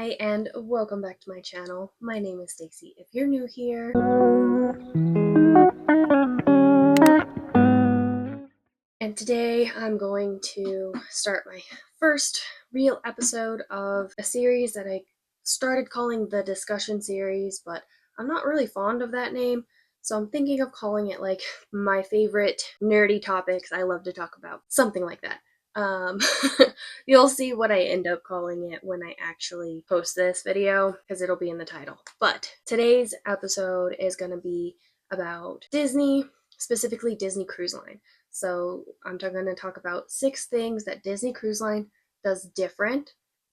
Hi and welcome back to my channel. My name is Stacy. If you're new here, and today I'm going to start my first real episode of a series that I started calling the discussion series, but I'm not really fond of that name, so I'm thinking of calling it like my favorite nerdy topics I love to talk about, something like that. Um, You'll see what I end up calling it when I actually post this video, because it'll be in the title. But today's episode is going to be about Disney, specifically Disney Cruise Line. So I'm going to talk about 6 things that Disney Cruise Line does different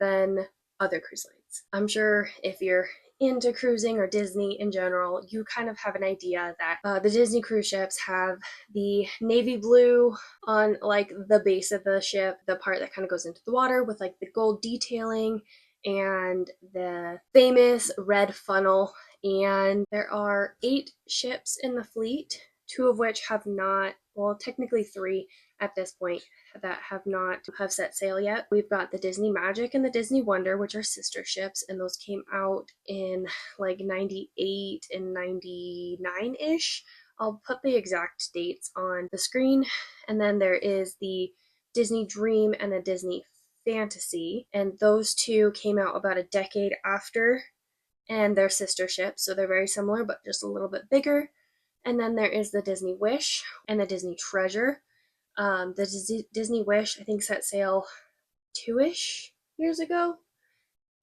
than other cruise lines. I'm sure if you're into cruising or Disney in general, you kind of have an idea that the Disney cruise ships have the navy blue on like the base of the ship, the part that kind of goes into the water with like the gold detailing and the famous red funnel. And there are 8 ships in the fleet, 2 of which have not, well, technically 3 at this point, that have set sail yet. We've got the Disney Magic and the Disney Wonder, which are sister ships, and those came out in like 98 and 99-ish. I'll put the exact dates on the screen. And then there is the Disney Dream and the Disney Fantasy, and those 2 came out about a decade after, and they're sister ships, so they're very similar but just a little bit bigger. And then there is the Disney Wish and the Disney Treasure. The Disney Wish, I think, set sail 2-ish years ago,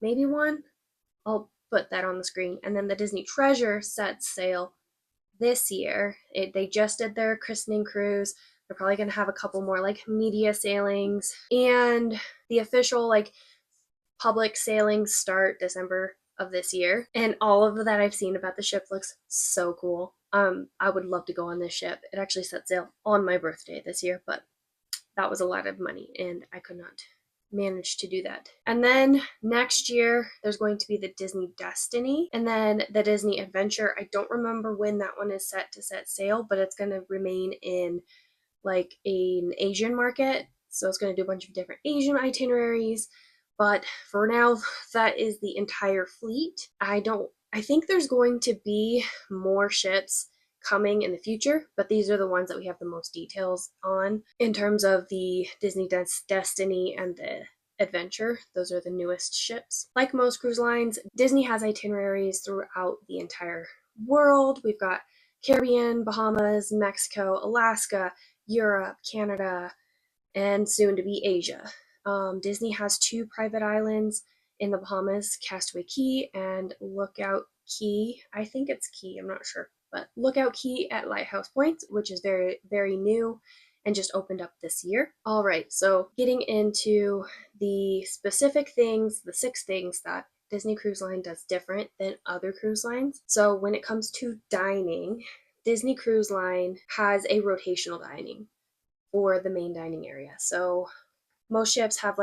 maybe 1. I'll put that on the screen. And then the Disney Treasure set sail this year. They just did their christening cruise. They're probably going to have a couple more like media sailings. And the official like public sailings start December of this year. And all of that I've seen about the ship looks so cool. I would love to go on this ship. It actually set sail on my birthday this year, but that was a lot of money and I could not manage to do that. And then next year there's going to be the Disney Destiny and then the Disney Adventure. I don't remember when that one is set to set sail, but it's going to remain in like an Asian market. So it's going to do a bunch of different Asian itineraries. But for now, that is the entire fleet. I think there's going to be more ships coming in the future, but these are the ones that we have the most details on in terms of the Disney Destiny and the Adventure. Those are the newest ships. Like most cruise lines, Disney has itineraries throughout the entire world. We've got Caribbean, Bahamas, Mexico, Alaska, Europe, Canada, and soon to be Asia. Disney has 2 private islands in the Bahamas, Castaway Cay and Lookout Cay. I think it's Cay, I'm not sure. But Lookout Cay at Lighthouse Point, which is very, very new and just opened up this year. All right, so getting into the specific things, the 6 things that Disney Cruise Line does different than other cruise lines. So when it comes to dining, Disney Cruise Line has a rotational dining for the main dining area. So most ships have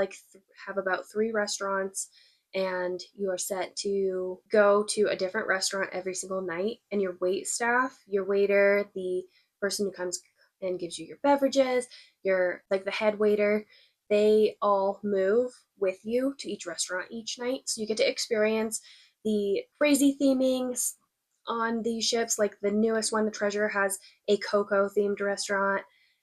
have about 3 restaurants, and you are set to go to a different restaurant every single night. And your wait staff, your waiter, the person who comes and gives you your beverages, your like the head waiter, they all move with you to each restaurant each night. So you get to experience the crazy themings on these ships. Like the newest one, the Treasure, has a Coco themed restaurant,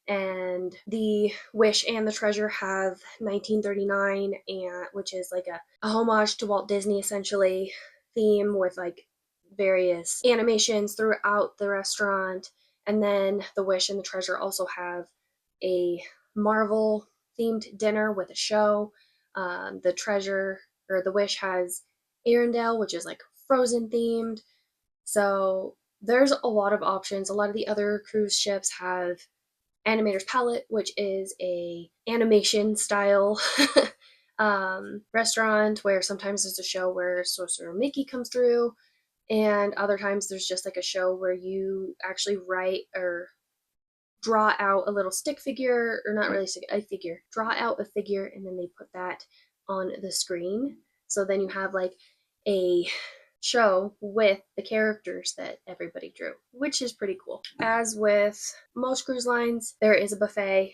and the Wish and the Treasure have 1939, and which is like a homage to Walt Disney essentially theme with like various animations throughout the restaurant. And then the Wish and the Treasure also have a Marvel themed dinner with a show. The Treasure or the Wish has Arendelle, which is like Frozen themed. So there's a lot of options. A lot of the other cruise ships have Animator's Palette, which is a animation style restaurant where sometimes there's a show where Sorcerer Mickey comes through, and other times there's just like a show where you actually write or draw out a little stick figure, or not really a figure, draw out a figure, and then they put that on the screen. So then you have like a show with the characters that everybody drew, which is pretty cool. As with most cruise lines, there is a buffet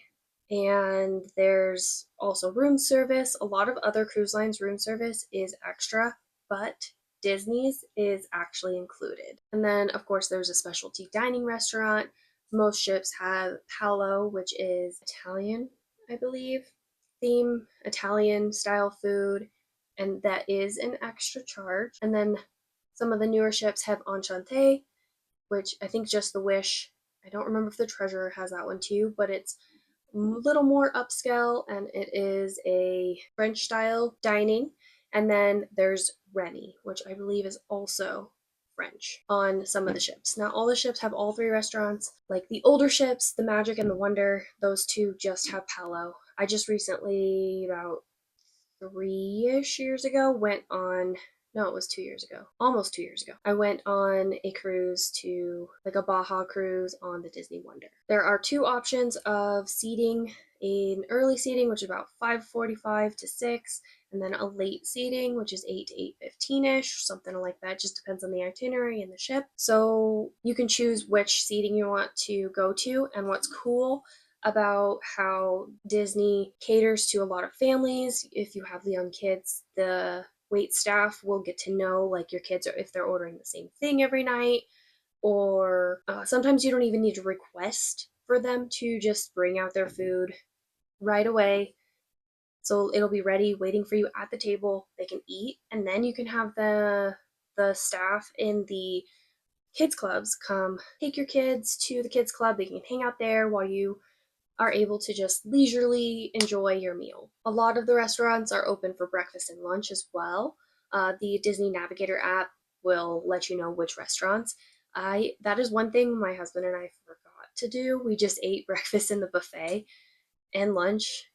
And there's also room service. A lot of other cruise lines' room service is extra, but Disney's is actually included. And then, of course, there's a specialty dining restaurant. Most ships have Palo, which is Italian, I believe, theme Italian style food, and that is an extra charge. And then some of the newer ships have Enchante, which I think just the Wish. I don't remember if the Treasurer has that one too, but it's a little more upscale and it is a French style dining. And then there's Rennie, which I believe is also French on some of the ships. Not all the ships have all three restaurants. Like the older ships, the Magic and the Wonder, those two just have Palo. I just recently, about 3-ish years ago, went on, no, it was 2 years ago, almost 2 years ago. I went on a cruise to, like a Baja cruise on the Disney Wonder. There are two options of seating: an early seating, which is about 5:45 to 6, and then a late seating, which is 8 to 8:15-ish, something like that. Just depends on the itinerary and the ship. So you can choose which seating you want to go to. And what's cool about how Disney caters to a lot of families, if you have young kids, the wait staff will get to know like your kids, or if they're ordering the same thing every night, or sometimes you don't even need to request for them to just bring out their food right away. So it'll be ready waiting for you at the table. They can eat, and then you can have the staff in the kids clubs come take your kids to the kids club. They can hang out there while you are able to just leisurely enjoy your meal. A lot of the restaurants are open for breakfast and lunch as well. The Disney Navigator app will let you know which restaurants. That is one thing my husband and I forgot to do. We just ate breakfast in the buffet and lunch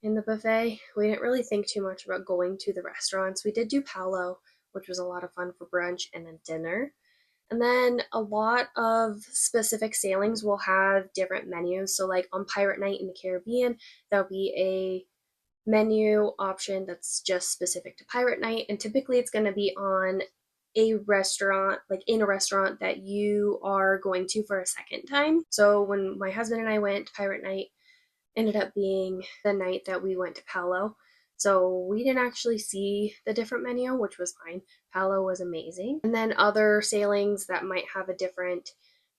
in the buffet. We didn't really think too much about going to the restaurants. We did do Palo, which was a lot of fun for brunch and then dinner. And then a lot of specific sailings will have different menus. So, like on Pirate Night in the Caribbean, there'll be a menu option that's just specific to Pirate Night. And typically it's going to be on a restaurant, like in a restaurant that you are going to for a second time. So, when my husband and I went, Pirate Night ended up being the night that we went to Palo. So we didn't actually see the different menu, which was fine. Palo was amazing. And then other sailings that might have a different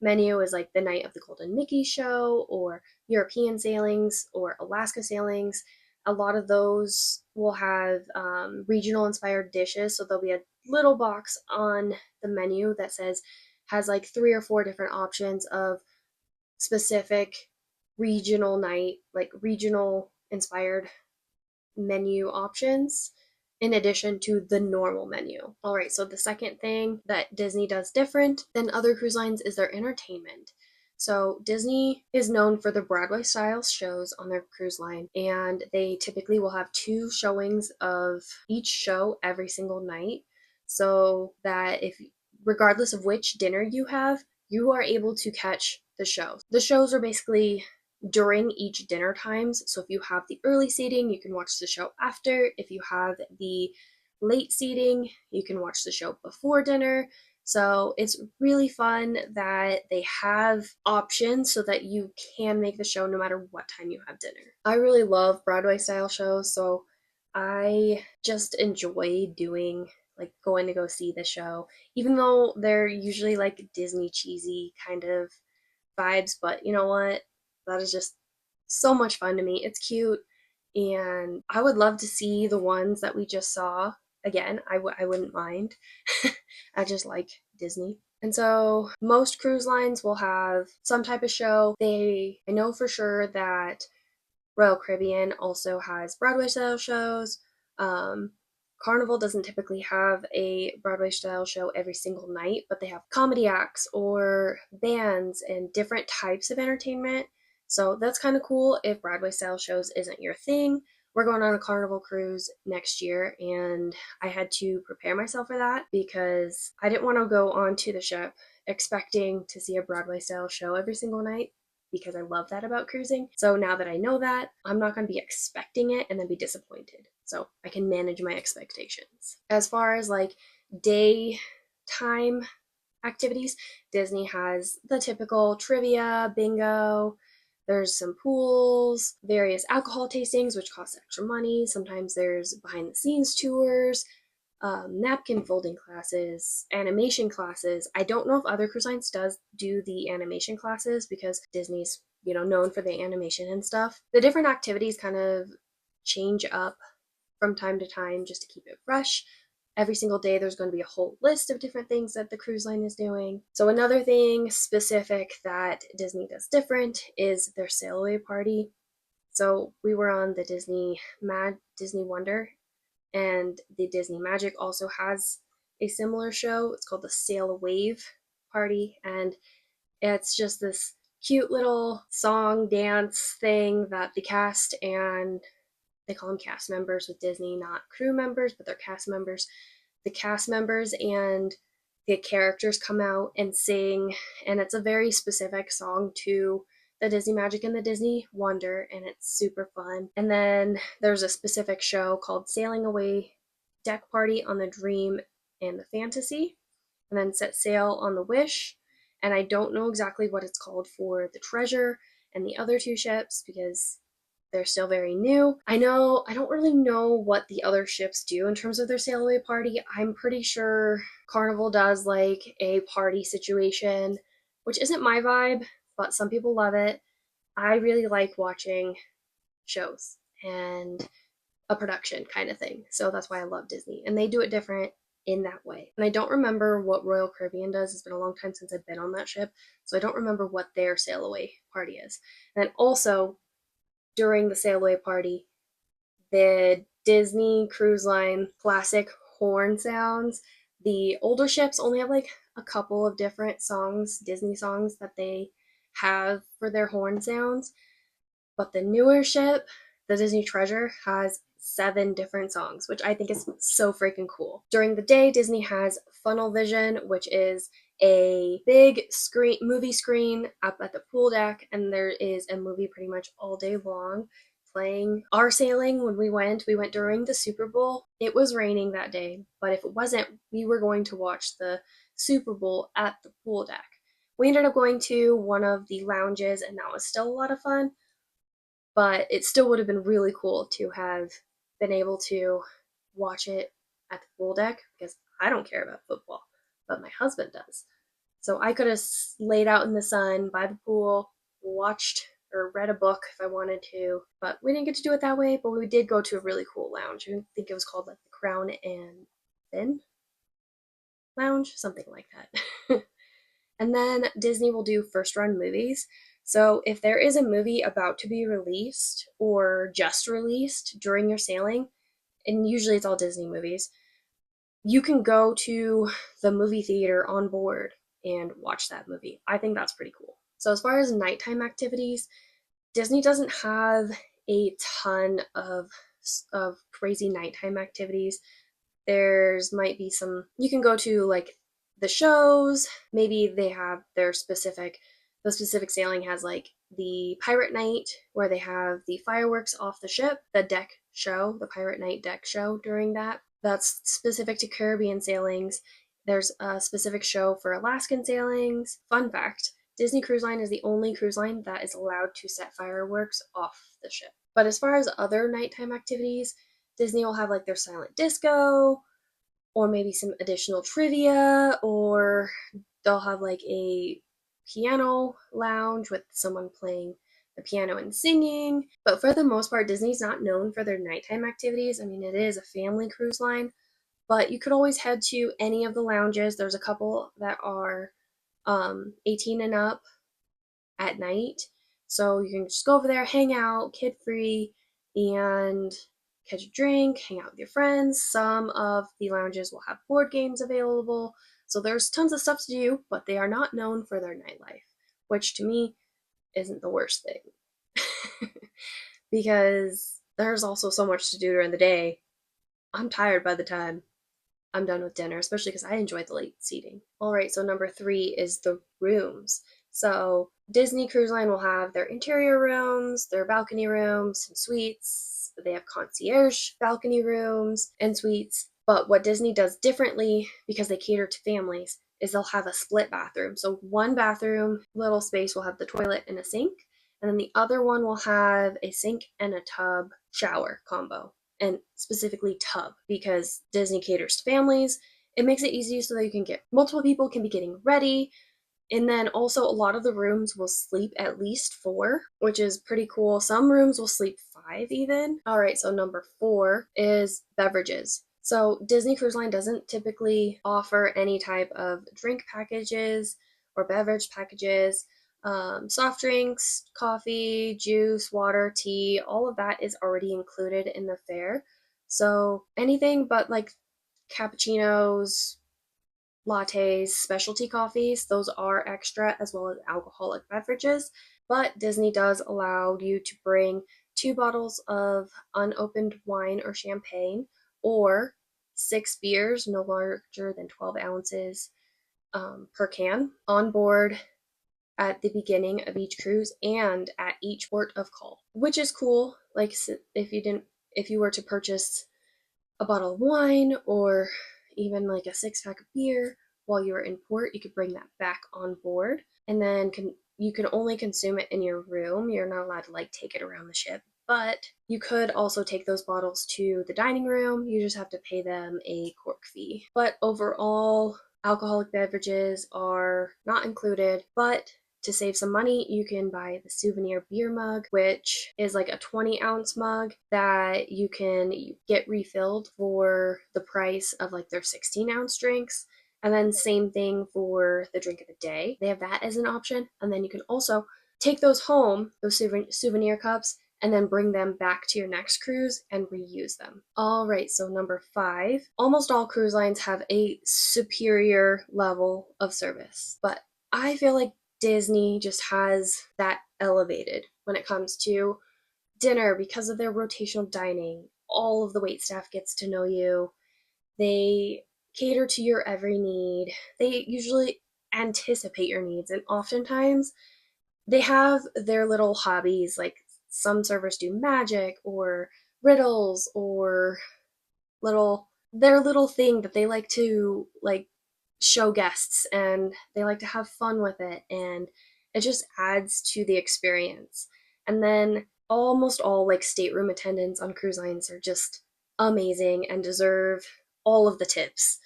menu is like the Night of the Golden Mickey show, or European sailings, or Alaska sailings. A lot of those will have regional inspired dishes. So there'll be a little box on the menu that has like 3 or 4 different options of specific regional night, like regional inspired menu options in addition to the normal menu. All right, so the second thing that Disney does different than other cruise lines is their entertainment. So Disney is known for the Broadway style shows on their cruise line, and they typically will have 2 showings of each show every single night, so that if regardless of which dinner you have, you are able to catch the show. The shows are basically during each dinner times. So if you have the early seating, you can watch the show after. If you have the late seating, you can watch the show before dinner. So it's really fun that they have options so that you can make the show no matter what time you have dinner. I really love Broadway style shows, so I just enjoy doing, like, going to go see the show, even though they're usually like Disney cheesy kind of vibes. But you know what? That is just so much fun to me. It's cute, and I would love to see the ones that we just saw again. I wouldn't mind. I just like Disney. And so most cruise lines will have some type of show. I know for sure that Royal Caribbean also has Broadway style shows. Um, Carnival doesn't typically have a Broadway style show every single night, but they have comedy acts or bands and different types of entertainment. So that's kind of cool if Broadway style shows isn't your thing. We're going on a Carnival cruise next year, and I had to prepare myself for that because I didn't want to go onto the ship expecting to see a Broadway style show every single night, because I love that about cruising. So now that I know that, I'm not going to be expecting it and then be disappointed. So I can manage my expectations. As far as like daytime activities, Disney has the typical trivia, bingo, There's some pools, various alcohol tastings, which cost extra money. Sometimes there's behind the scenes tours, napkin folding classes, animation classes. I don't know if other cruise lines does do the animation classes because Disney's, known for the animation and stuff. The different activities kind of change up from time to time just to keep it fresh. Every single day there's going to be a whole list of different things that the cruise line is doing. So another thing specific that Disney does different is their sail away party. So we were on the Disney Wonder, and the Disney Magic also has a similar show. It's called the Sail Away Party, and it's just this cute little song dance thing that the cast, and they call them cast members with Disney, not crew members, but they're cast members. The cast members and the characters come out and sing, and it's a very specific song to the Disney Magic and the Disney Wonder, and it's super fun. And then there's a specific show called Sailing Away Deck Party on the Dream and the Fantasy, and then Set Sail on the Wish. And I don't know exactly what it's called for the Treasure and the other two ships because they're still very new. I don't really know what the other ships do in terms of their sail away party. I'm pretty sure Carnival does like a party situation, which isn't my vibe, but some people love it. I really like watching shows and a production kind of thing. So that's why I love Disney. And they do it different in that way. And I don't remember what Royal Caribbean does. It's been a long time since I've been on that ship. So I don't remember what their sail away party is. And then also during the sail away party, the Disney Cruise Line classic horn sounds. The older ships only have like a couple of different songs, Disney songs that they have for their horn sounds. But the newer ship, the Disney Treasure, has 7 different songs, which I think is so freaking cool. During the day, Disney has Funnel Vision, which is a big movie screen up at the pool deck, and there is a movie pretty much all day long playing. Our sailing, when we went during the Super Bowl. It was raining that day, but if it wasn't, we were going to watch the Super Bowl at the pool deck. We ended up going to one of the lounges, and that was still a lot of fun, but it still would have been really cool to have been able to watch it at the pool deck because I don't care about football, but my husband does. So I could have laid out in the sun by the pool, watched or read a book if I wanted to, but we didn't get to do it that way. But we did go to a really cool lounge. I think it was called like the Crown and Fin Lounge, something like that. And then Disney will do first run movies. So if there is a movie about to be released or just released during your sailing, and usually it's all Disney movies, you can go to the movie theater on board and watch that movie. I think that's pretty cool. So as far as nighttime activities, Disney doesn't have a ton of crazy nighttime activities. There's might be some you can go to like the shows. Maybe they have the specific sailing has like the pirate night where they have the fireworks off the ship, the deck show, the pirate night deck show during that. That's specific to Caribbean sailings. There's a specific show for Alaskan sailings. Fun fact, Disney Cruise Line is the only cruise line that is allowed to set fireworks off the ship. But as far as other nighttime activities, Disney will have like their silent disco, or maybe some additional trivia, or they'll have like a piano lounge with someone playing the piano and singing. But for the most part, Disney's not known for their nighttime activities. I mean, it is a family cruise line, but you could always head to any of the lounges. There's a couple that are 18 and up at night. So you can just go over there, hang out, kid free, and catch a drink, hang out with your friends. Some of the lounges will have board games available. So there's tons of stuff to do, but they are not known for their nightlife, which to me isn't the worst thing. Because there's also so much to do during the day. I'm tired by the time I'm done with dinner, especially because I enjoy the late seating. All right, so number 3 is the rooms. So Disney Cruise Line will have their interior rooms, their balcony rooms, and suites. They have concierge balcony rooms and suites. But what Disney does differently, because they cater to families, is they'll have a split bathroom. So one bathroom, little space, will have the toilet and a sink. And then the other one will have a sink and a tub shower combo, and specifically tub because Disney caters to families. It makes it easy so that you can get multiple people can be getting ready. And then also, a lot of the rooms will sleep at least four, which is pretty cool. Some rooms will sleep five, even. All right, so number four is beverages. So, Disney Cruise Line doesn't typically offer any type of drink packages or beverage packages. Soft drinks, coffee, juice, water, tea, all of that is already included in the fare. So, anything but like cappuccinos, lattes, specialty coffees, those are extra, as well as alcoholic beverages. But Disney does allow you to bring 2 bottles of unopened wine or champagne, or 6 beers no larger than 12 ounces per can on board at the beginning of each cruise and at each port of call, which is cool. Like, if you were to purchase a bottle of wine or even like a 6 pack of beer while you were in port, you could bring that back on board, and then you can only consume it in your room. You're not allowed to like take it around the ship, but you could also take those bottles to the dining room. You just have to pay them a cork fee. But overall, alcoholic beverages are not included, but to save some money, you can buy the souvenir beer mug, which is like a 20-ounce mug that you can get refilled for the price of like their 16-ounce drinks. And then same thing for the drink of the day. They have that as an option. And then you can also take those home, those souvenir cups, and then bring them back to your next cruise and reuse them. All right, so number five, almost all cruise lines have a superior level of service, but I feel like Disney just has that elevated when it comes to dinner because of their rotational dining. All of the wait staff gets to know you. They cater to your every need. They usually anticipate your needs, and oftentimes they have their little hobbies. Like, some servers do magic or riddles or their little thing that they like to like show guests, and they like to have fun with it, and it just adds to the experience. And then almost all like stateroom attendants on cruise lines are just amazing and deserve all of the tips.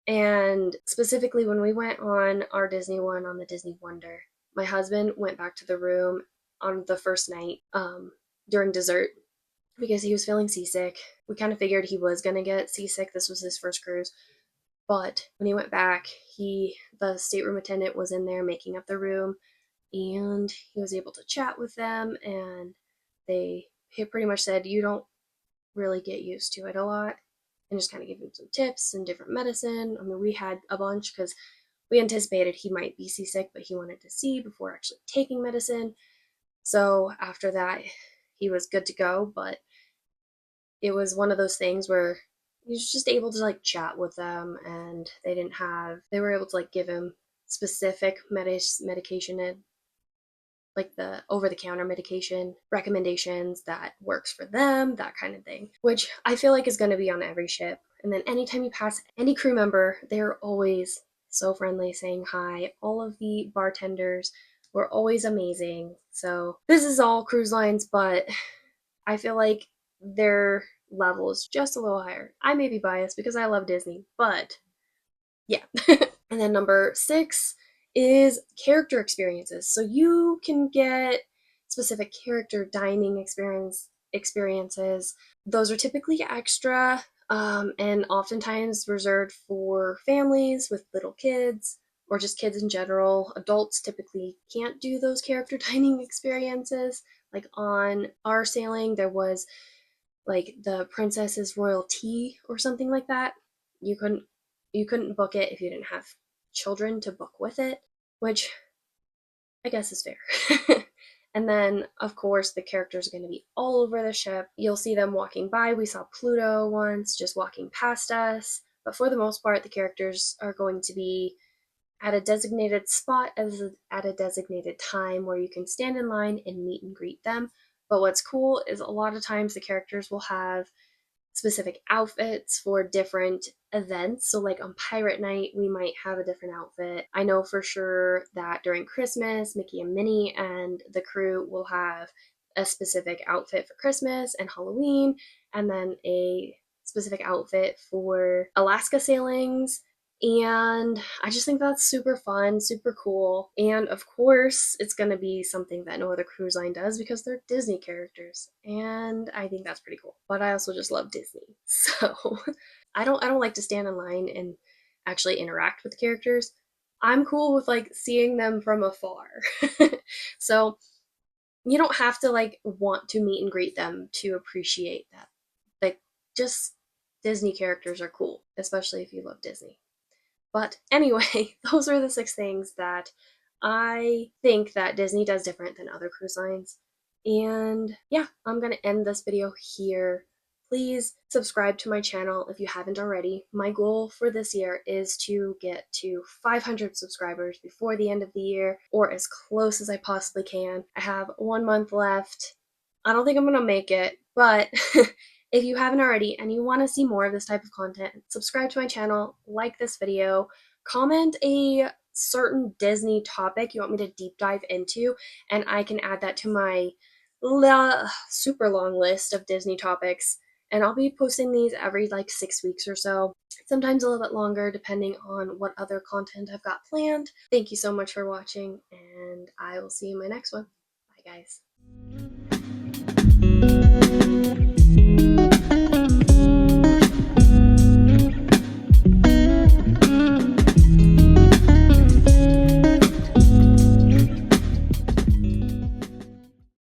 And specifically, when we went on our Disney one on the Disney Wonder, my husband went back to the room on the first night during dessert because he was feeling seasick. We kind of figured he was going to get seasick. This was his first cruise. But when he went back, the stateroom attendant was in there making up the room, and he was able to chat with them, and he pretty much said, "You don't really get used to it a lot," and just kind of gave him some tips and different medicine. I mean, we had a bunch because we anticipated he might be seasick, but he wanted to see before actually taking medicine. So after that, he was good to go, but it was one of those things where he was just able to like chat with them, and they were able to like give him specific medication and like the over the counter medication recommendations that works for them, that kind of thing, which I feel like is going to be on every ship. And then anytime you pass any crew member, they're always so friendly, saying hi. All of the bartenders were always amazing. So this is all cruise lines, but I feel like their level is just a little higher. I may be biased because I love Disney, but yeah. And then number six is character experiences. So you can get specific character dining experiences. Those are typically extra, and oftentimes reserved for families with little kids or just kids in general. Adults typically can't do those character dining experiences. Like on our sailing, there was like the Princess's Royal Tea or something like that. You couldn't you couldn't book it if you didn't have children to book with it, which I guess is fair. And then, of course, the characters are going to be all over the ship. You'll see them walking by. We saw Pluto once just walking past us. But for the most part, the characters are going to be at a designated spot at a designated time where you can stand in line and meet and greet them. But what's cool is a lot of times the characters will have specific outfits for different events. So, like on Pirate Night, we might have a different outfit. I know for sure that during Christmas, Mickey and Minnie and the crew will have a specific outfit for Christmas and Halloween, and then a specific outfit for Alaska sailings. And I just think that's super fun, super cool. And of course, it's going to be something that no other cruise line does because they're Disney characters. And I think that's pretty cool. But I also just love Disney. So I don't like to stand in line and actually interact with characters. I'm cool with like seeing them from afar. So you don't have to like want to meet and greet them to appreciate that. Like, just Disney characters are cool, especially if you love Disney. But anyway, those are the 6 things that I think that Disney does different than other cruise lines. And yeah, I'm going to end this video here. Please subscribe to my channel if you haven't already. My goal for this year is to get to 500 subscribers before the end of the year, or as close as I possibly can. I have 1 month left. I don't think I'm going to make it, but if you haven't already and you want to see more of this type of content, subscribe to my channel, like this video, comment a certain Disney topic you want me to deep dive into, and I can add that to my super long list of Disney topics. And I'll be posting these every like 6 weeks or so, sometimes a little bit longer depending on what other content I've got planned. Thank you so much for watching, and I will see you in my next one. Bye, guys.